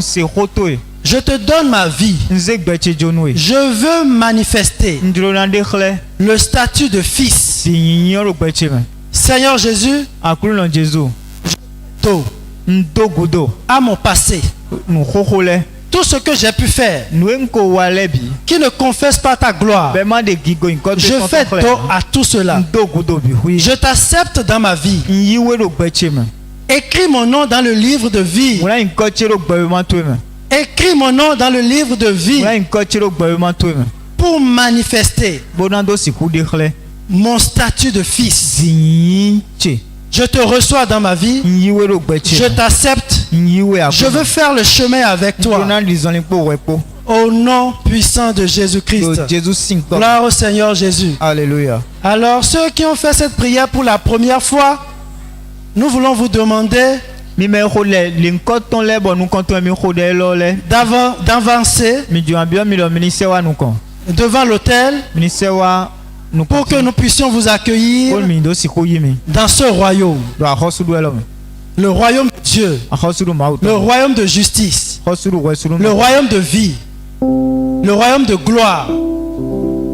Je te donne ma vie. Je veux manifester le statut de fils. Seigneur Jésus, à mon passé, tout ce que j'ai pu faire qui ne confesse pas ta gloire, je fais dos à tout cela. Je t'accepte dans ma vie. Écris mon nom dans le livre de vie. Écris mon nom dans le livre de vie pour manifester mon statut de fils. Je te reçois dans ma vie. Je t'accepte. Je veux faire le chemin avec toi. Au nom puissant de Jésus-Christ. Gloire au Seigneur Jésus. Alléluia. Alors, ceux qui ont fait cette prière pour la première fois, nous voulons vous demander d'avancer devant l'autel pour que nous puissions vous accueillir dans ce royaume. Le royaume de Dieu, le royaume de justice, le royaume de vie, le royaume de gloire.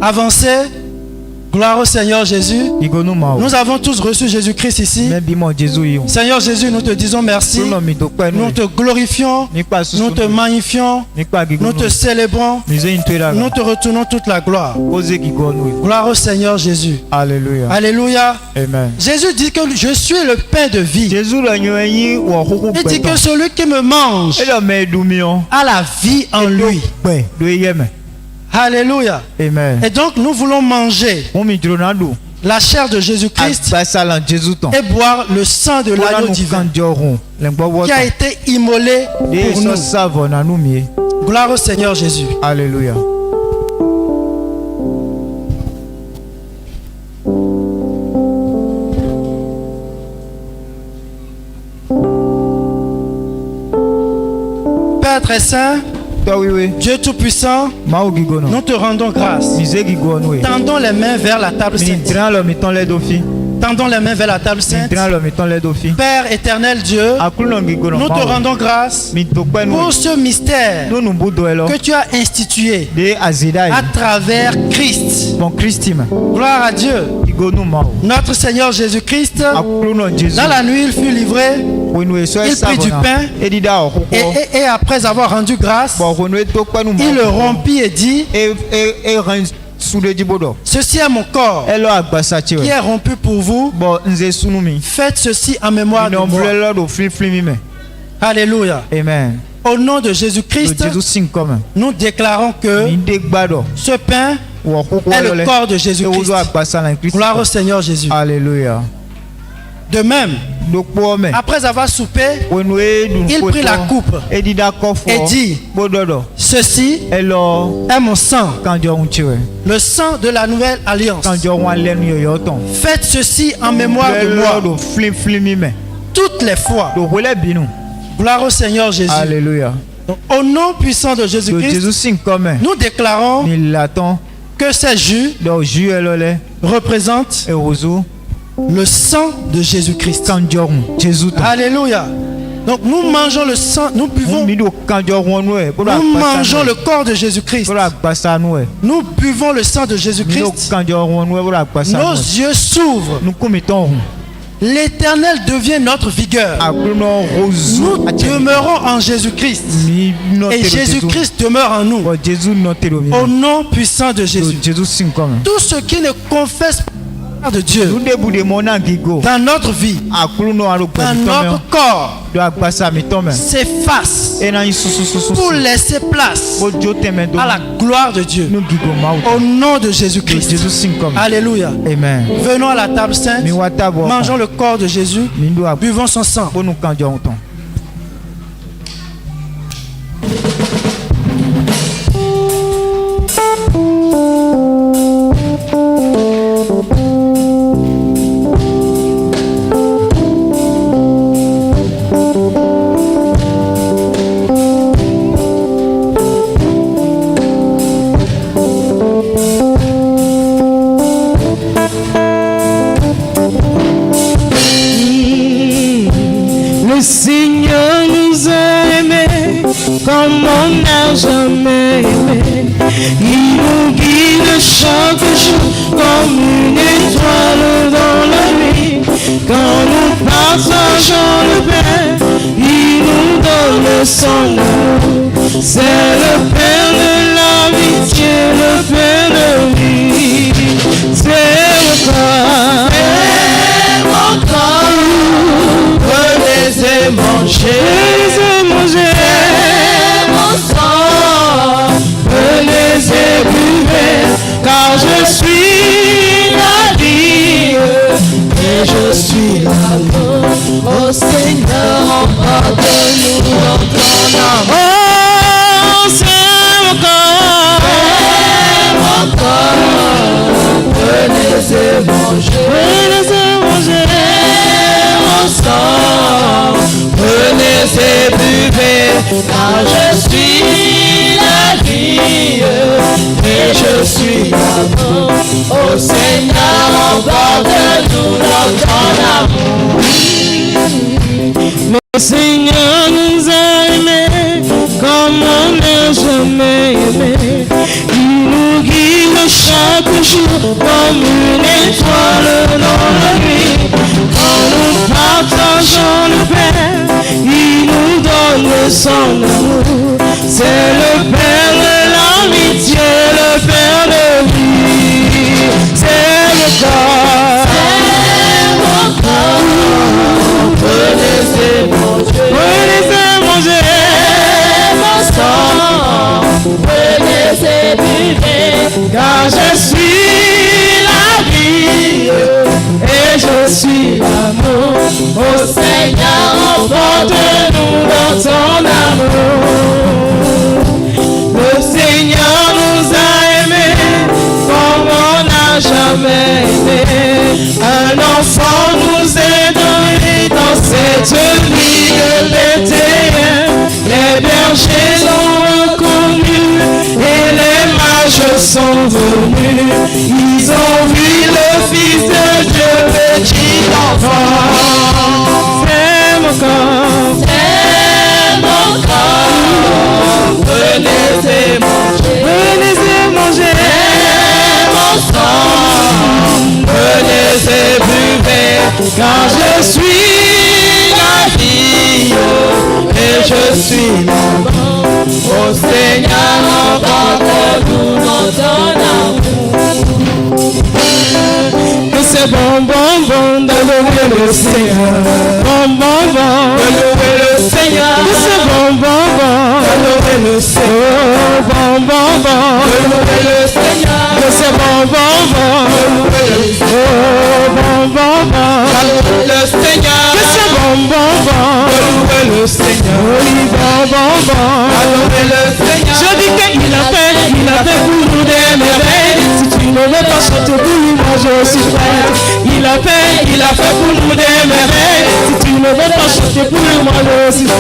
Avancez. Gloire au Seigneur Jésus. Nous avons tous reçu Jésus-Christ ici. Seigneur Jésus, nous te disons merci. Nous te glorifions. Nous te magnifions. Nous te célébrons. Nous te retournons toute la gloire. Gloire au Seigneur Jésus. Alléluia. Alléluia. Amen. Jésus dit que je suis le pain de vie. Il dit que celui qui me mange a la vie en lui. Alléluia. Amen. Et donc nous voulons manger la chair de Jésus-Christ et boire le sang de l'agneau divin qui a été immolé pour nous. Gloire au Seigneur Jésus. Alléluia. Père très saint, Dieu Tout-Puissant, nous te rendons grâce. Tendons les mains vers la table sainte. Tendons les mains vers la table sainte. Père éternel Dieu, nous te rendons grâce pour ce mystère que tu as institué à travers Christ. Gloire à Dieu. Notre Seigneur Jésus-Christ, dans la nuit, il fut livré. Il prit du pain et après avoir rendu grâce, il le rompit et dit: ceci est mon corps qui est rompu pour vous. Faites ceci en mémoire de moi. Alléluia. Amen. Au nom de Jésus-Christ, nous déclarons que ce pain est le corps de Jésus-Christ. Gloire au Seigneur Jésus. Alléluia. De même, après avoir soupé, il prit la coupe et dit: ceci est mon sang, le sang de la nouvelle alliance. Faites ceci en mémoire de moi toutes les fois. Gloire au Seigneur Jésus. Alléluia. Donc, au nom puissant de Jésus-Christ, nous déclarons que ces jus représentent le sang de Jésus-Christ. Alléluia. Donc nous mangeons le sang, nous buvons, nous mangeons le corps de Jésus-Christ. Nous buvons le sang de Jésus-Christ. Nos yeux s'ouvrent. L'Éternel devient notre vigueur. Nous demeurons en Jésus-Christ. Et Jésus-Christ demeure en nous. Au nom puissant de Jésus. Tout ce qui ne confesse pas de Dieu dans notre vie, dans notre corps, s'efface pour laisser place à la gloire de Dieu. Au nom de Jésus-Christ. Alléluia. Amen. Venons à la table sainte, mangeons le corps de Jésus, buvons son sang. Seigneur nous a aimés comme on n'a jamais aimé. Il nous guide chaque jour comme une étoile dans la nuit. Quand nous partageons le pain, il nous donne son amour. C'est le pain de l'amitié, le pain de vie. C'est le corps, c'est mon corps. Venez et mangez, mon sang. Venez et buvez, car je suis la vie. suis l'agneau. Oh Seigneur, emporte-nous dans ton amour. Oh, c'est mon corps, venez et mangez, mon sang, venez et buvez, car je suis la vie et je suis l'amour. Oh Seigneur, emporte-nous dans ton amour. Le Seigneur nous a aimés comme on n'a jamais aimé. Il nous guide chaque jour comme une étoile dans la nuit. Quand nous partageons le Père, il nous donne son amour. C'est le Père de l'amitié, le Père de vie. C'est le corps, venez et manger, mon sang, venez et buvez, car je suis la vie et je suis l'amour. Oh Seigneur, emporte-nous dans ton amour. Le Seigneur nous a aimés comme on n'a jamais aimé. Un enfant nous est donné dans cette vie de Bethléem. Les bergers ont reconnu et les mages sont venus. Ils ont vu le Fils de Dieu, petit enfant. C'est mon corps, venez et mangez, mon sang, venez et buvez, car je suis la vie et je suis l'amour. Oh Seigneur, emporte-nous dans ton amour. C'est bon, bon, bon de louer le Seigneur. Bon, bon, bon de louer le Seigneur. C'est bon, bon, bon de louer le Seigneur. Bon, bon, bon de louer le Seigneur. C'est bon, bon, bon de louer le Seigneur. Bon, bon, bon de louer le Seigneur. C'est bon, bon, bon de louer le Seigneur. Oui, bon, bon, bon de louer le Seigneur. Je dis qu'il a fait pour nous des merveilles. Si tu ne veux pas chanter pour lui, moi je suis prêt. Il a fait pour nous des merveilles. Si tu ne veux pas chanter pour lui, moi je suis prêt.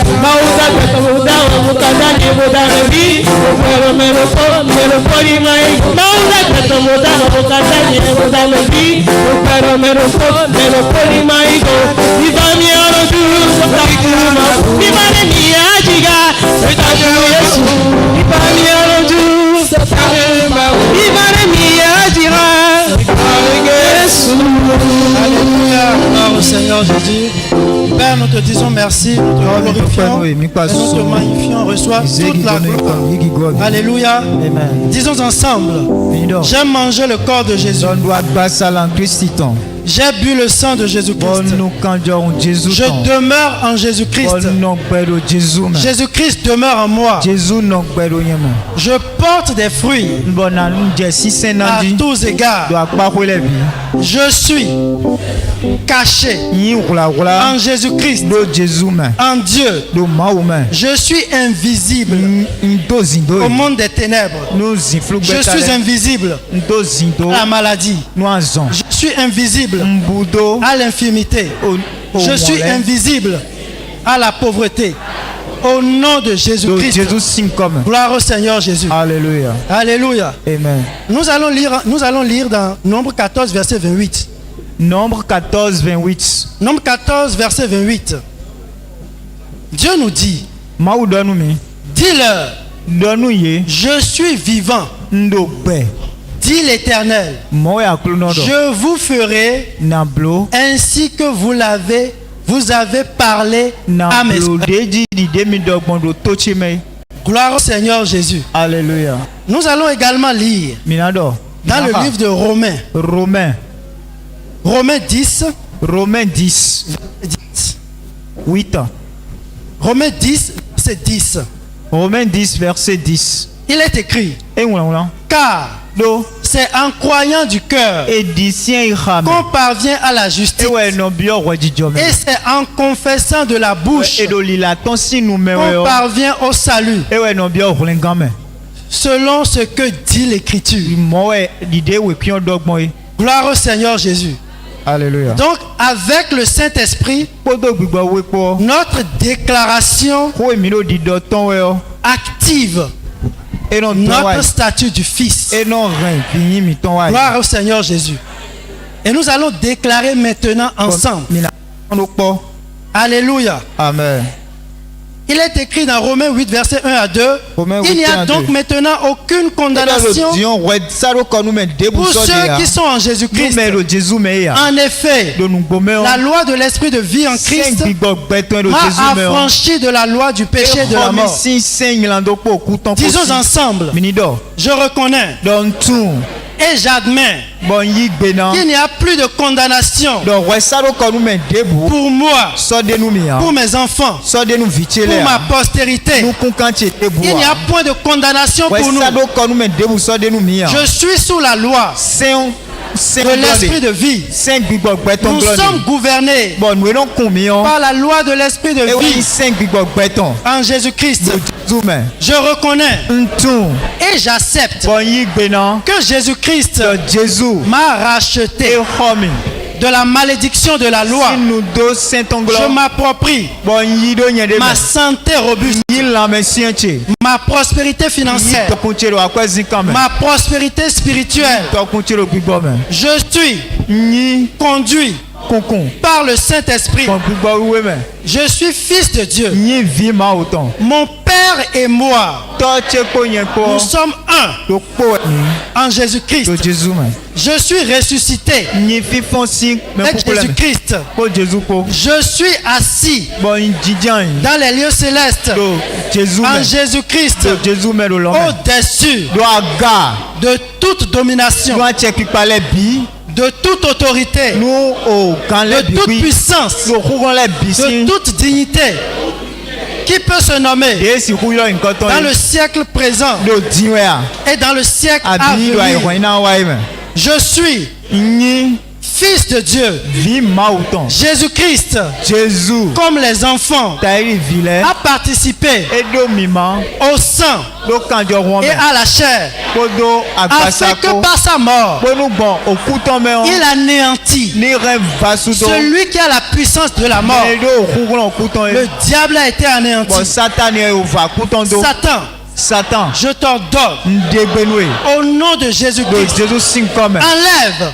Alléluia, gloire au Seigneur Jésus. Père, nous te disons merci, nous te glorifions et nous te magnifions. Reçois toute la gloire. Alléluia. Amen. Disons ensemble, j'aime manger le corps de Jésus. J'ai bu le sang de Jésus-Christ. Je demeure en Jésus-Christ. Jésus-Christ demeure en moi. Je porte des fruits à tous égards. Je suis caché en Jésus-Christ, en Dieu. Je suis invisible au monde des ténèbres. Je suis invisible à la maladie. Je suis invisible à l'infirmité. Je suis invisible à la pauvreté. Au nom de Jésus-Christ. Gloire au Seigneur Jésus. Alléluia. Alléluia. Amen. Nous allons lire dans Nombre 14, verset 28. Nombre 14, 28. Nombre 14, verset 28. Dieu nous dit, dis-leur, je suis vivant. Dit l'Éternel, je vous ferai ainsi que vous avez parlé à mes frères. Gloire au Seigneur Jésus. Alléluia. Nous allons également lire dans le livre de Romains. Romains 10. Romains 10. 8. Romains 10, verset 10. Romains 10, verset 10. Il est écrit, car c'est en croyant du cœur qu'on parvient à la justice. Et c'est en confessant de la bouche qu'on parvient au salut. Selon ce que dit l'Écriture. Gloire au Seigneur Jésus. Alléluia. Donc, avec le Saint-Esprit, notre déclaration active notre statut du Fils. Gloire au Seigneur Jésus. Et nous allons déclarer maintenant ensemble. Alléluia. Amen. Il est écrit dans Romains 8, verset 1 à 2. Il n'y a donc maintenant aucune condamnation pour ceux qui sont en Jésus-Christ. En effet, la loi de l'esprit de vie en Christ m'a affranchi de la loi du péché et de la mort. Disons ensemble, je reconnais et j'admets qu'il n'y a plus de condamnation pour moi, pour mes enfants, pour ma postérité. Il n'y a point de condamnation pour nous. Je suis sous la loi de l'esprit de vie. Nous sommes gouvernés par la loi de l'esprit de vie en Jésus-Christ. Je reconnais et j'accepte que Jésus-Christ m'a racheté de la malédiction de la loi. Je m'approprie ma santé robuste, ma prospérité financière, ma prospérité spirituelle. Je suis conduit par le Saint-Esprit. Je suis fils de Dieu. Mon Père et moi, nous sommes un en Jésus-Christ. Je suis ressuscité avec Jésus-Christ. Je suis assis dans les lieux célestes en Jésus-Christ, au-dessus de toute domination, de toute autorité, de toute puissance, de toute dignité qui peut se nommer dans le siècle présent et dans le siècle à venir. Je suis fils de Dieu. Jésus-Christ, comme les enfants, a participé au sang et à la chair, afin que par sa mort, il anéantit celui qui a la puissance de la mort. Le diable a été anéanti. Satan, je t'ordonne au nom de Jésus-Christ, enlève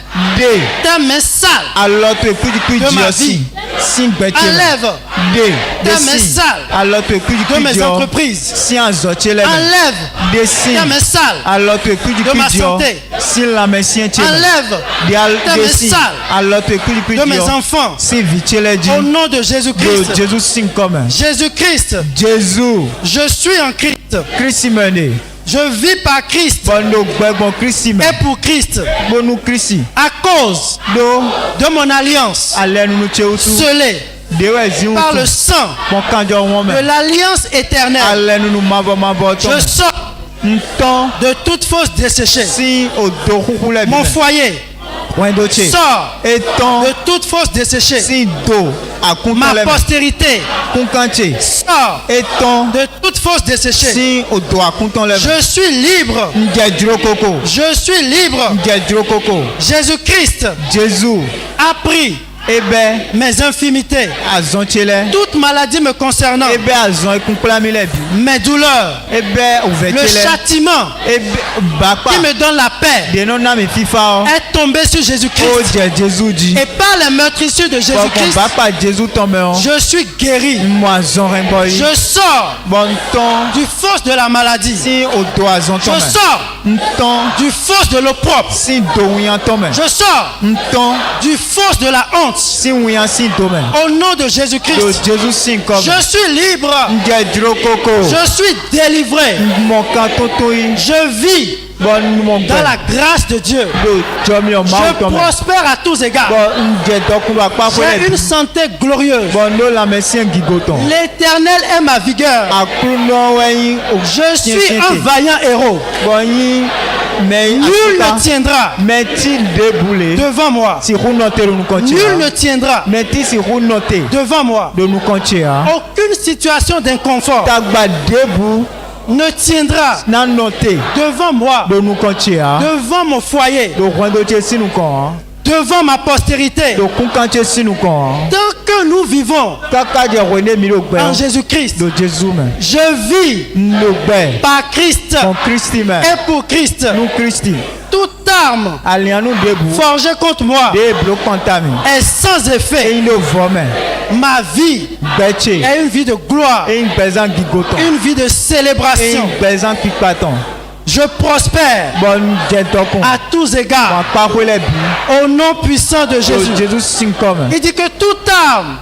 ta main sale de ma vie. Enlève ta main sale de mes entreprises. Enlève ta main sale de ma santé. Enlève ta main sale de mes enfants. Au nom de Jésus-Christ. Jésus-Christ, je suis en Christ. Je vis par Christ et pour Christ, à cause de mon alliance scellée par le sang de l'alliance éternelle. Je sors de toute fosse desséchée. Mon foyer sort de toute fosse desséchée. Ma postérité sort de toute fosse desséchée. Je suis libre. Je suis libre. Jésus-Christ a pris mes infimités, toute maladie me concernant, mes douleurs, le châtiment qui me donne la paix est tombé sur Jésus-Christ. Et par les meurtrissures de Jésus-Christ, je suis guéri. Je sors du fosse de la maladie. Je sors du fosse de l'opprobre. Je sors du fosse de la honte. Au nom de Jésus-Christ, je suis libre. Je suis délivré. Je vis Dans la grâce de Dieu. Je prospère à tous égards. J'ai une santé glorieuse. L'Éternel est ma vigueur. Je suis un vaillant héros. Nul ne tiendra devant moi. Nul ne tiendra devant moi. Aucune situation d'inconfort ne tiendra devant moi, devant mon foyer, devant ma postérité. Tant que nous vivons en Jésus-Christ, je vis par Christ et pour Christ. Toute arme forgée contre moi est sans effet. Ma vie est une vie de gloire, une vie de célébration. Je prospère à tous égards au nom puissant de Jésus. Il dit que toute arme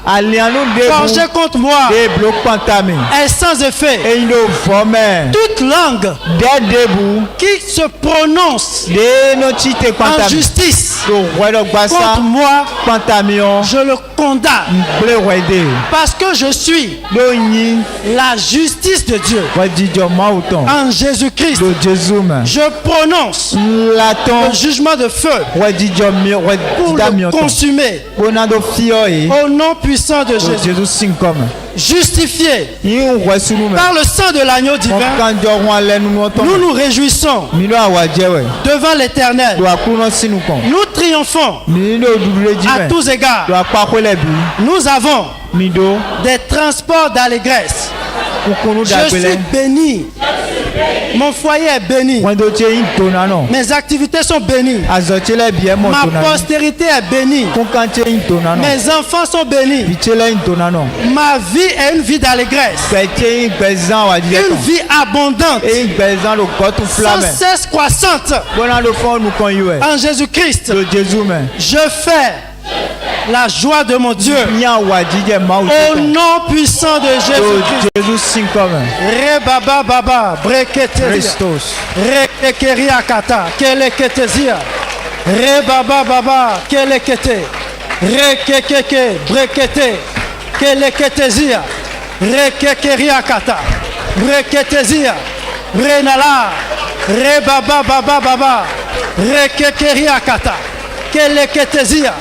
forgée contre moi est sans effet. Toute langue qui se prononce en justice contre moi, je le condamne. Parce que je suis la justice de Dieu en Jésus-Christ. Je prononce le jugement de feu pour le consumer au nom puissant de Jésus. Justifié par le sang de l'agneau divin, nous nous réjouissons devant l'Éternel. Nous triomphons à tous égards. Nous avons des transports d'allégresse. Je suis béni. Mon foyer est béni. Mes activités sont bénies. Ma postérité est bénie. Mes enfants sont bénis. Ma vie est une vie d'allégresse. Une vie abondante. Sans cesse croissante. En Jésus-Christ. Je fais la joie de mon Dieu au nom puissant de Jésus-Christ. Rebaba baba breketeria rekekeria kata keleketezia rebaba baba kelekete rekekeke brekete keleketezia rekekeria kata breketezia renala rebaba baba baba rekekeria kata keleketezia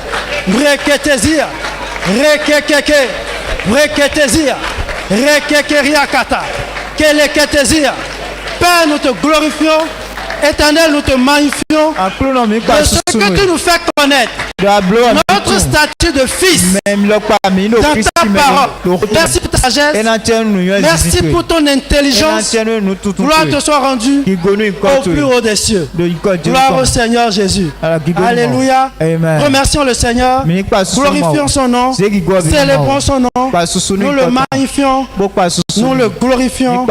breketezia rekekeke breketezia rekekeria kata keleketezia. Père, nous te glorifions. Éternel, nous te magnifions de ce que tu nous fais connaître. Notre statut de fils dans ta parole. Merci pour ta sagesse. Merci pour ton intelligence. Gloire te soit rendue au plus haut des cieux. Gloire au Seigneur Jésus. Alléluia. Remercions le Seigneur. Glorifions son nom. Célébrons son nom. Nous le magnifions. Nous le glorifions.